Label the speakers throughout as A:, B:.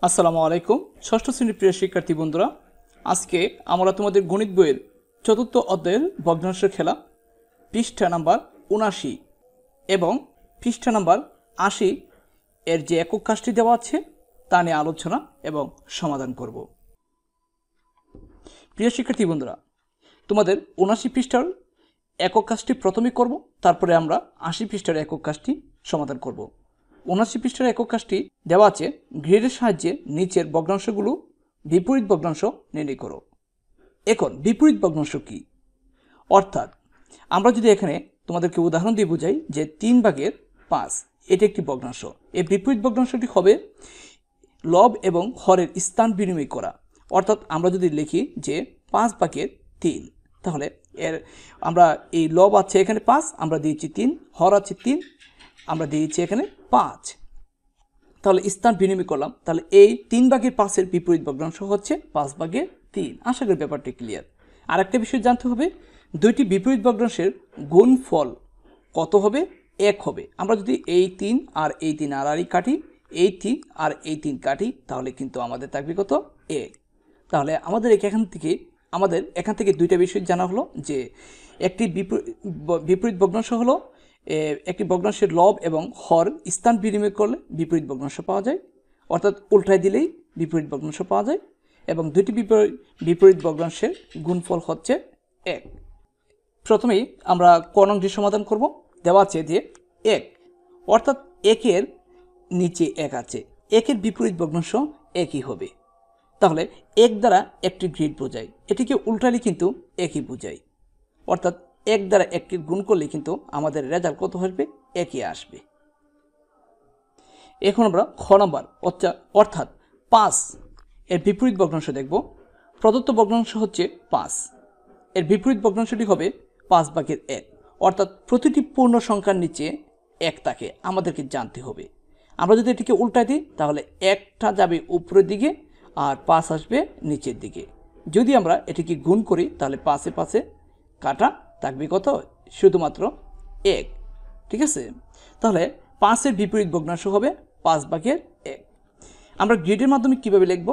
A: আসসালামু আলাইকুম ষষ্ঠ শ্রেণীর প্রিয় শিক্ষার্থী বন্ধুরা, আজকে আমরা তোমাদের গণিত বইয়ের চতুর্থ অধ্যায়ের ভগ্নাংশ খেলা পৃষ্ঠা নাম্বার ৭৯ এবং পৃষ্ঠা নাম্বার ৮০ এর যে একক কাজটি দেওয়া আছে তা নিয়ে আলোচনা এবং সমাধান করব। প্রিয় শিক্ষার্থী বন্ধুরা, তোমাদের ৭৯ পৃষ্ঠার একক কাজটি প্রথমে করব, তারপরে আমরা ৮০ পৃষ্ঠার একক কাজটি সমাধান করব। ৭৯ পৃষ্ঠার একক কাজটি দেওয়া আছে, গ্রিডের সাহায্যে নিচের ভগ্নাংশগুলো বিপরীত ভগ্নাংশ নির্ণয় করো। এখন বিপরীত ভগ্নাংশ কি? অর্থাৎ আমরা যদি এখানে তোমাদেরকে উদাহরণ দিয়ে বোঝাই যে 3/5 এটি একটি ভগ্নাংশ, এই বিপরীত ভগ্নাংশটি হবে লব এবং হরের স্থান বিনিময় করা। অর্থাৎ আমরা যদি লিখি যে 5/3, তাহলে এর আমরা এই লব আছে এখানে 5, আমরা দিয়েছি 3, হর আছে 3, আমরা দিয়েছি এখানে 5, তাহলে স্থান বিনিময় করলাম। তাহলে এই 3/5 বিপরীত ভগ্নাংশ হচ্ছে 5/3। আশা করি ব্যাপারটি ক্লিয়ার। আর একটা বিষয় জানতে হবে, দুইটি বিপরীত ভগ্নাংশের গুণফল কত হবে? 1 হবে। আমরা যদি এই 3 আর এই 3 আড়াআড়ি কাটি, এই 3 আর এই 3 কাটি, তাহলে কিন্তু আমাদের থাকবে কত? 1। তাহলে আমাদের এখান থেকে দুইটা বিষয় জানা হলো যে একটি বিপরীত ভগ্নাংশ হলো একটি ভগ্নাংশের লব এবং হর স্থান বিনিময় করলে বিপরীত ভগ্নাংশ পাওয়া যায়, অর্থাৎ উল্টায় দিলেই বিপরীত ভগ্নাংশ পাওয়া যায়, এবং দুটি বিপরীত ভগ্নাংশের গুণফল হচ্ছে 1। প্রথমেই আমরা ক নংটি সমাধান করব। দেওয়া আছে যে 1, অর্থাৎ 1-এর নিচে 1 আছে, 1-এর বিপরীত ভগ্নাংশ 1ই হবে। তাহলে 1 দ্বারা একটি গ্রিড বোঝায়, এটিকে উল্টালে কিন্তু 1ই বোঝায়। অর্থাৎ 1 দ্বারা 1কে গুণ করলে কিন্তু আমাদের রেজাল্ট কত আসবে? 1ই আসবে। এখন আমরা খ নম্বর অর্থাৎ 5 এর বিপরীত ভগ্নাংশ দেখব। প্রদত্ত ভগ্নাংশ হচ্ছে 5, এর বিপরীত ভগ্নাংশটি হবে 5/1। অর্থাৎ প্রতিটি পূর্ণ সংখ্যার নিচে 1 থাকে, আমাদেরকে জানতে হবে। আমরা যদি এটিকে উল্টাই দিই, তাহলে 1টা যাবে উপরের দিকে আর 5 আসবে নিচের দিকে। যদি আমরা এটিকে গুণ করি, তাহলে 5-এ কাটা থাকবে কত? শুধুমাত্র 1। ঠিক আছে? তাহলে 5-এর বিপরীত ভগ্নাংশ হবে 5/1। আমরা গ্রিডের মাধ্যমে কিভাবে লিখব?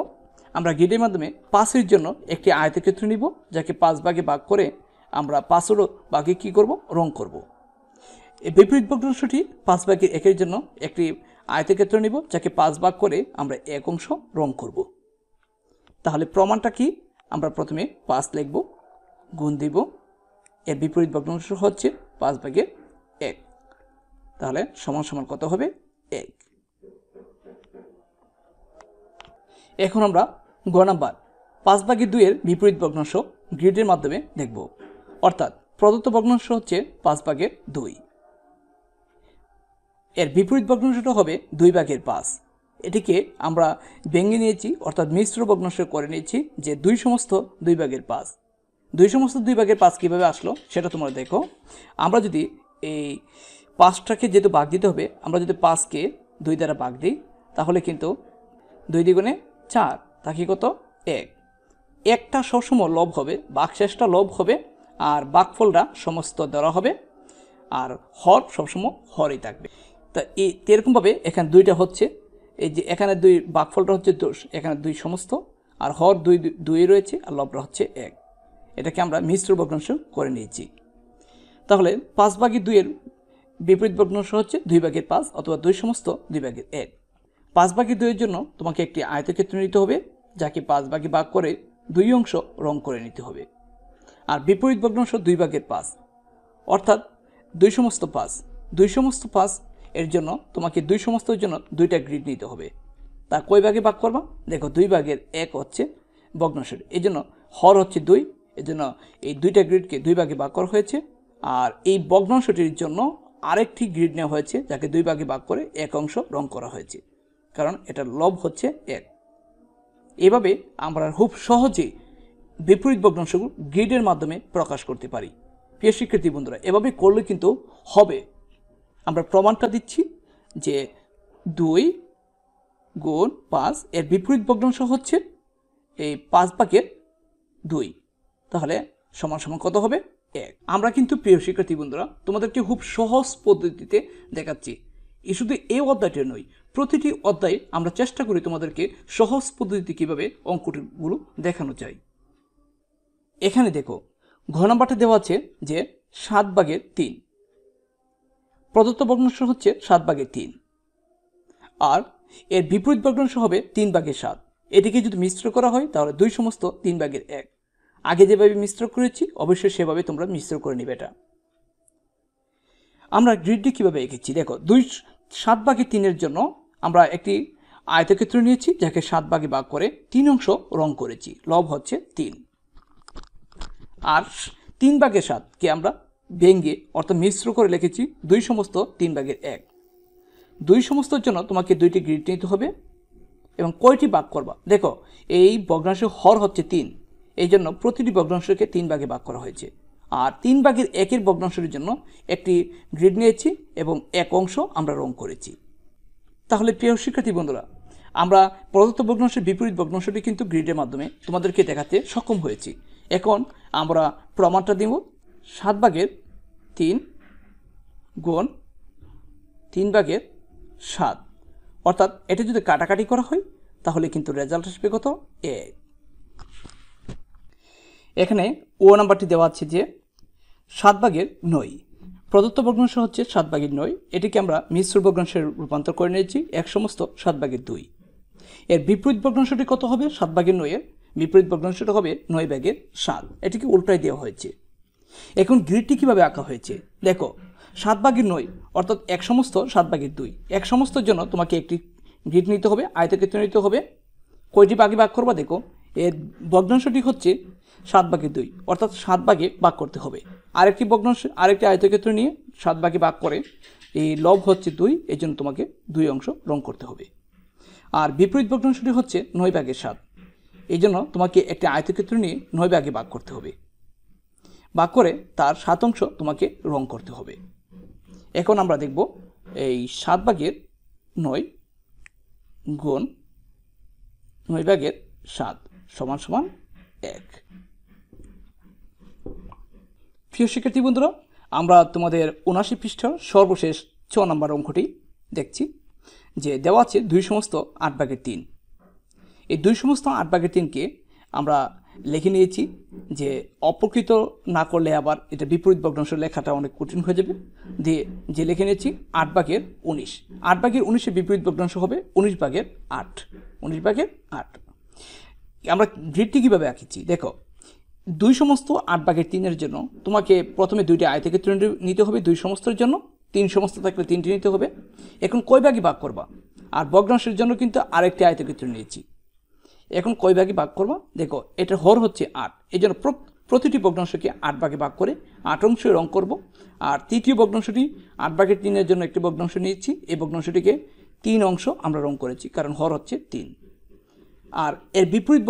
A: আমরা গ্রিডের মাধ্যমে 5-এর জন্য একটি আয়তক্ষেত্র নিব, যাকে 5 ভাগে ভাগ করে আমরা 5-এর ভাগে কী করব? রং করব। এই বিপরীত ভগ্নাংশটি 5/1-এর জন্য একটি আয়তক্ষেত্র নিব, যাকে 5 ভাগ করে আমরা 1 অংশ রং করব। তাহলে প্রমাণটা কি? আমরা প্রথমে 5 লিখব, গুণ দিব, এর বিপরীত ভগ্নাংশ হচ্ছে 5/1। তাহলে সমান সমান কত হবে? 1। এখন আমরা গ নাম্বার 5/2 এর বিপরীত ভগ্নাংশ গ্রিডের মাধ্যমে দেখব। অর্থাৎ প্রদত্ত ভগ্নাংশ হচ্ছে 5/2, এর বিপরীত ভগ্নাংশটা হবে 2/5। এটিকে আমরা ভেঙে নিয়েছি, অর্থাৎ মিশ্র ভগ্নাংশ করে নিয়েছি যে 2 সমস্ত 2/5। 2 সমস্ত 2/5 কীভাবে আসলো সেটা তোমরা দেখো। আমরা যদি এই 5টাকে যেহেতু ভাগ দিতে হবে, আমরা যদি 5কে 2 দ্বারা ভাগ দিই, তাহলে কিন্তু 2 দ্বিগুণে 4 তাকে কত? 1। 1টা সবসময় লব হবে, ভাগশেষটা লব হবে, আর ভাগফলটা সমস্ত ধরা হবে, আর হর সবসময় হরই থাকবে। তা এরকমভাবে এখানে 2টা হচ্ছে, এই যে এখানে 2 ভাগফলটা হচ্ছে 2, এখানে 2 সমস্ত, আর হর 2 রয়েছে, আর লবটা হচ্ছে 1। এটাকে আমরা মিশ্র ভগ্নাংশ করে নিয়েছি। তাহলে 5/2 এর বিপরীত ভগ্নাংশ হচ্ছে 2/5 অথবা 2 সমস্ত 2/1। 5/2 এর জন্য তোমাকে একটি আয়তক্ষেত্র নিতে হবে, যাকে 5 ভাগে ভাগ করে 2 অংশ রং করে নিতে হবে। আর বিপরীত ভগ্নাংশ 2/5, অর্থাৎ 2 সমস্ত 5। 2 সমস্ত 5 এর জন্য তোমাকে 2 সমস্তের জন্য 2টা গ্রিড নিতে হবে। তা কয় ভাগে ভাগ করবা? দেখো 2/1 হচ্ছে ভগ্নাংশের, এই জন্য হর হচ্ছে 2, এই জন্য এই 2টা গ্রিডকে 2 ভাগে ভাগ করা হয়েছে। আর এই ভগ্নাংশটির জন্য আরেকটি গ্রিড নেওয়া হয়েছে, যাকে 2 ভাগে ভাগ করে 1 অংশ রং করা হয়েছে, কারণ এটার লব হচ্ছে 1। এভাবে আমরা খুব সহজে বিপরীত ভগ্নাংশগুলো গ্রিডের মাধ্যমে প্রকাশ করতে পারি। প্রিয় শিক্ষার্থী বন্ধুরা, এভাবে করলে কিন্তু হবে। আমরা প্রমাণটা দিচ্ছি যে 2 গুণ 5 এর বিপরীত ভগ্নাংশ হচ্ছে এই 5/2। তাহলে সমান সমান কত হবে? 1। আমরা কিন্তু প্রিয় শিক্ষার্থী বন্ধুরা তোমাদেরকে খুব সহজ পদ্ধতিতে দেখাচ্ছি। এই শুধু এই অধ্যায়টি নয়, প্রতিটি অধ্যায়ে আমরা চেষ্টা করি তোমাদেরকে সহজ পদ্ধতিতে কীভাবে অঙ্কগুলো দেখানো যায়। এখানে দেখো ঘ নাম্বারটা দেওয়া আছে যে 7/3, প্রদত্ত ভগ্নাংশ হচ্ছে 7/3, আর এর বিপরীত ভগ্নাংশ হবে 3/7। এটিকে যদি মিশ্র করা হয় তাহলে 2/3/1। আগে যেভাবে মিশ্র করেছি অবশ্যই সেভাবে তোমরা মিশ্র করে নেবে। এটা আমরা গ্রিডটি কীভাবে এঁকেছি দেখো, 7/3 জন্য আমরা একটি আয়তক্ষেত্র নিয়েছি, যাকে 7 ভাগে ভাগ করে 3 অংশ রং করেছি, লব হচ্ছে 3। আর 3/7কে আমরা ভেঙে অর্থাৎ মিশ্র করে লিখেছি 2/3/1। 2 জন্য তোমাকে 2টি গ্রিড নিতে হবে এবং কয়টি ভাগ করবা দেখো, এই ভগ্নাংশের হর হচ্ছে 3, এই জন্য প্রতিটি ভগ্নাংশকে 3 ভাগে ভাগ করা হয়েছে। আর 3/1 ভগ্নাংশের জন্য একটি গ্রিড নিয়েছি এবং এক অংশ আমরা রং করেছি। তাহলে প্রিয় শিক্ষার্থী বন্ধুরা, আমরা প্রদত্ত ভগ্নাংশের বিপরীত ভগ্নাংশটি কিন্তু গ্রিডের মাধ্যমে তোমাদেরকে দেখাতে সক্ষম হয়েছি। এখন আমরা প্রমাণটা দেব, 7/3 গুণ 3/7, অর্থাৎ এটা যদি কাটাকাটি করা হয় তাহলে কিন্তু রেজাল্ট আসবে কত? 1। এখানে ও নাম্বারটি দেওয়া আছে যে 7/9, প্রদত্ত ভগ্নাংশ হচ্ছে 7/9, এটিকে আমরা মিশ্র ভগ্নাংশে রূপান্তর করে নিয়েছি 1/7/2। এর বিপরীত ভগ্নাংশটি কত হবে? 7/9 এর বিপরীত ভগ্নাংশটা হবে 9/7, এটিকে উল্টাই দেওয়া হয়েছে। এখন গ্রিডটি কীভাবে আঁকা হয়েছে দেখো, 7/9 অর্থাৎ 1/7/2, 1/7 জন্য তোমাকে একটি গ্রিড নিতে হবে, আয়তক্ষেত্র নিতে হবে। কয়টি ভাগে ভাগ করবা দেখো, এর ভগ্নাংশটি হচ্ছে 7/2, অর্থাৎ 7 ভাগে ভাগ করতে হবে। আরেকটি ভগ্নাংশ, আরেকটি আয়তক্ষেত্র নিয়ে 7 ভাগে ভাগ করে এই লব হচ্ছে 2, এই জন্য তোমাকে 2 অংশ রং করতে হবে। আর বিপরীত ভগ্নাংশটি হচ্ছে 9/7, এই জন্য তোমাকে একটি আয়তক্ষেত্র নিয়ে 9 ভাগে ভাগ করতে হবে, ভাগ করে তার 7 অংশ তোমাকে রং করতে হবে। এখন আমরা দেখব এই 7/9 গুণ 9/7 সমান সমান 1। প্রিয় শিক্ষার্থী বন্ধুরা, আমরা তোমাদের 79 পৃষ্ঠার সর্বশেষ 6 নম্বর অঙ্কটি দেখছি, যে দেওয়া আছে 2/8/3। এই 2/8/3কে আমরা লিখে নিয়েছি যে অপ্রকৃত না করলে আবার এটা বিপরীত ভগ্নাংশ লেখাটা অনেক কঠিন হয়ে যাবে, দিয়ে যে লিখে নিয়েছি 8/19। 8/19 বিপরীত ভগ্নাংশ হবে 19/8। 19/8 আমরা গ্রিডটি কীভাবে আঁকেছি দেখো, 2/8/3 জন্য তোমাকে প্রথমে 2টি আয়তক্ষেত্র নিতে হবে 2 জন্য, 3 থাকলে 3টি নিতে হবে। এখন কয় ভাগে ভাগ করবা? আর ভগ্নাংশের জন্য কিন্তু আরেকটি আয়তক্ষেত্র নিয়েছি, এখন কয় ভাগে ভাগ করবা দেখো, এটার হর হচ্ছে 8, এই জন্য প্রতিটি ভগ্নাংশকে 8 ভাগে ভাগ করে 8 অংশে রং করব। আর তৃতীয় ভগ্নাংশটি 8/3 জন্য একটি ভগ্নাংশ নিয়েছি, এই ভগ্নাংশটিকে 3 অংশ আমরা রং করেছি, কারণ হর হচ্ছে 3। আর এর বিপরীত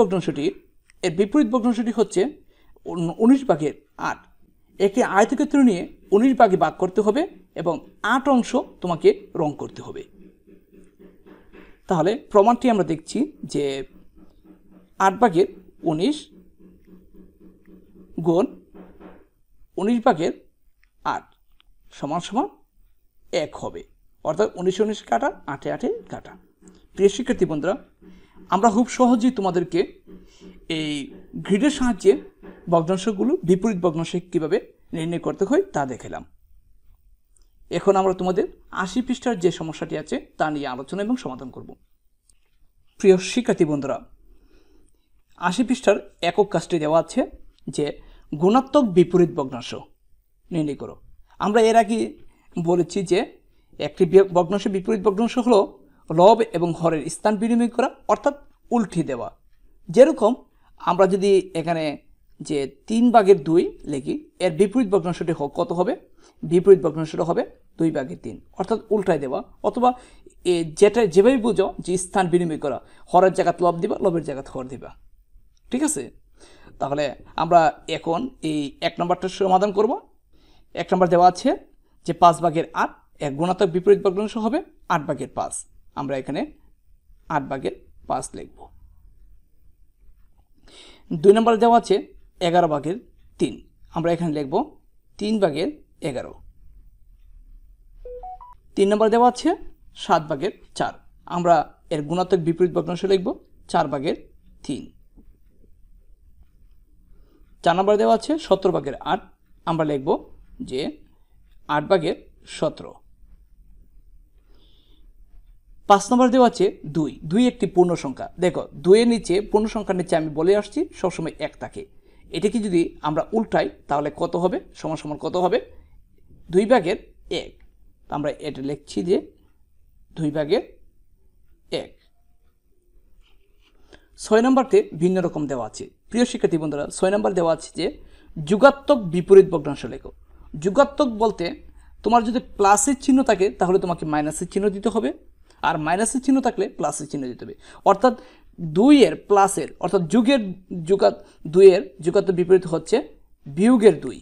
A: ভগ্নাংশটি হচ্ছে 19/8, একটি আয়তক্ষেত্র নিয়ে 19 ভাগে ভাগ করতে হবে এবং 8 অংশ তোমাকে রং করতে হবে। তাহলে প্রমাণটি আমরা দেখছি যে 8/19 গুণ 19/8 সমান সমান 1 হবে, অর্থাৎ 19 কাটা 8 কাটা। প্রিয় শিক্ষার্থী বন্ধুরা, আমরা খুব সহজেই তোমাদেরকে এই গ্রিডের সাহায্যে ভগ্নাংশগুলো বিপরীত ভগ্নাংশ কীভাবে নির্ণয় করতে হয় তা দেখালাম। এখন আমরা তোমাদের 80 পৃষ্ঠার যে সমস্যাটি আছে তা নিয়ে আলোচনা এবং সমাধান করব। প্রিয় শিক্ষার্থী বন্ধুরা, 80 পৃষ্ঠার একক কাজটি দেওয়া আছে যে গুণাত্মক বিপরীত ভগ্নাংশ নির্ণয় করো। আমরা এর আগে বলেছি যে একটি ভগ্নাংশের বিপরীত ভগ্নাংশ হলো লব এবং হরের স্থান বিনিময় করা, অর্থাৎ উল্টে দেওয়া। যেরকম আমরা যদি এখানে যে 3/2 লিখি, এর বিপরীত ভগ্নাংশটি কত হবে? বিপরীত ভগ্নাংশটা হবে 2/3, অর্থাৎ উল্টায় দেওয়া, অথবা যেটা যেভাবে বুঝো যে স্থান বিনিময় করা, হরের জায়গায় লব দিবা, লবের জায়গায় হর দিবা, ঠিক আছে? তাহলে আমরা এখন এই 1 নম্বরটার সমাধান করব। 1 নম্বর দেওয়া আছে যে 5/8 এক গুণাত্মক বিপরীত ভগ্নাংশ হবে 8/5। আমরা এখানে 8/5 লিখব। 2 নম্বর দেওয়া আছে 11/3, আমরা এখানে লিখব 3/11। 3 নম্বর দেওয়া আছে 7/4, আমরা এর গুণাত্মক বিপরীত ভগ্নাংশ লিখব 4/3। 4 নম্বর দেওয়া আছে 17/8, আমরা লিখব যে 8/17। 5 নম্বর দেওয়া আছে 2 একটি পূর্ণ সংখ্যা। দেখো 2 এর নিচে পূর্ণ সংখ্যার নিচে আমি বলে আসছি সবসময় 1 থাকে। এটাকে যদি আমরা উল্টাই তাহলে কত হবে, সমান সমান কত হবে 2/1। আমরা এটা লিখছি যে 2/1। 6 নম্বরতে ভিন্ন রকম দেওয়া আছে। প্রিয় শিক্ষার্থী বন্ধুরা, 6 নম্বর দেওয়া আছে যে যুগাত্মক বিপরীত ভগ্নাংশ লেখো। যুগাত্মক বলতে তোমার যদি প্লাসের চিহ্ন থাকে তাহলে তোমাকে মাইনাসের চিহ্ন দিতে হবে, আর মাইনাসের চিহ্ন থাকলে প্লাসের চিহ্ন দিতে হবে। অর্থাৎ 2 এর প্লাসের অর্থাৎ 2 এর যুগাত্মক বিপরীত হচ্ছে বিয়োগের 2,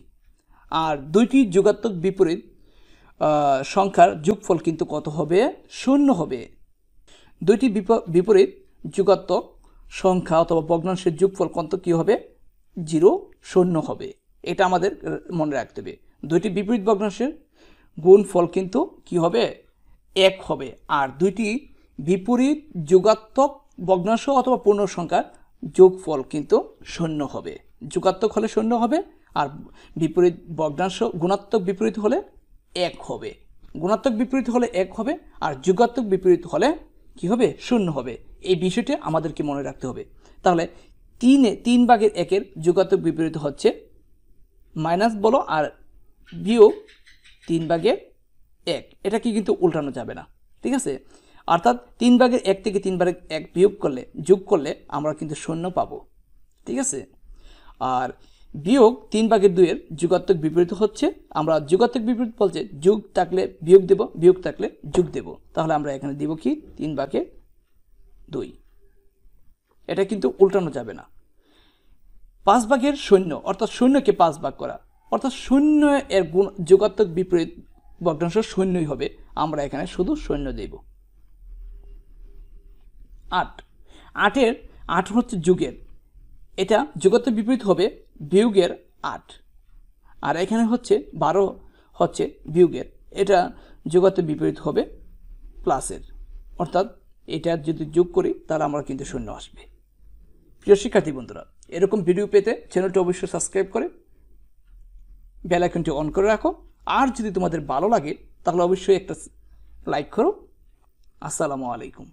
A: আর দুইটি যুগাত্মক বিপরীত সংখ্যার যোগফল কিন্তু কত হবে, 0 হবে। দুইটি বিপরীত যুগাত্মক সংখ্যা অথবা ভগ্নাংশের যোগফল কত কি হবে, 0 0 হবে। এটা আমাদের মনে রাখতে হবে। দুইটি বিপরীত ভগ্নাংশের গুণফল কিন্তু কি হবে, 1 হবে। আর দুইটি বিপরীত যুগাত্মক ভগ্নাংশ অথবা পূর্ণ সংখ্যার যোগফল কিন্তু 0 হবে। যুগাত্মক হলে 0 হবে, আর বিপরীত ভগ্নাংশ গুণাত্মক বিপরীত হলে 1 হবে। গুণাত্মক বিপরীত হলে 1 হবে, আর যুগাত্মক বিপরীত হলে কি হবে, 0 হবে। এই বিষয়টি আমাদেরকে মনে রাখতে হবে। তাহলে 3/1 যুগাত্মক বিপরীত হচ্ছে মাইনাস বলো আর বিয়োগ 3/1। এটাকে কিন্তু উল্টানো যাবে না, ঠিক আছে। অর্থাৎ 3/1 থেকে 3/1 বিয়োগ করলে যোগ করলে আমরা কিন্তু 0 পাবো, ঠিক আছে। আর বিয়োগ 3/2 এর যুগাত্মক বিপরীত হচ্ছে, আমরা যুগাত্মক বিপরীত বলছে যোগ থাকলে বিয়োগ দেব, বিয়োগ থাকলে যোগ দেব। তাহলে আমরা এখানে দিব কি 3/2। এটা কিন্তু উল্টানো যাবে না। 5/0 অর্থাৎ 0কে 5 ভাগ করা, অর্থাৎ 0 এর যুগাত্মক বিপরীত ভগ্নাংশ 0ই হবে। আমরা এখানে শুধু 0 দেব। 8 হচ্ছে যুগের, এটা যুগাত্মক বিপরীত হবে বিয়োগের 8। আর এখানে হচ্ছে 12 হচ্ছে বিয়োগের, এটা যুগাত্মক বিপরীত হবে প্লাসের। অর্থাৎ এটা যদি যোগ করি তাহলে আমরা কিন্তু 0 আসবে। প্রিয় শিক্ষার্থী বন্ধুরা, এরকম ভিডিও পেতে চ্যানেলটি অবশ্যই সাবস্ক্রাইব করে বেল আইকনটি অন করে রাখো। আর যদি তোমাদের ভালো লাগে তাহলে অবশ্যই একটা লাইক করো। আসসালামু আলাইকুম।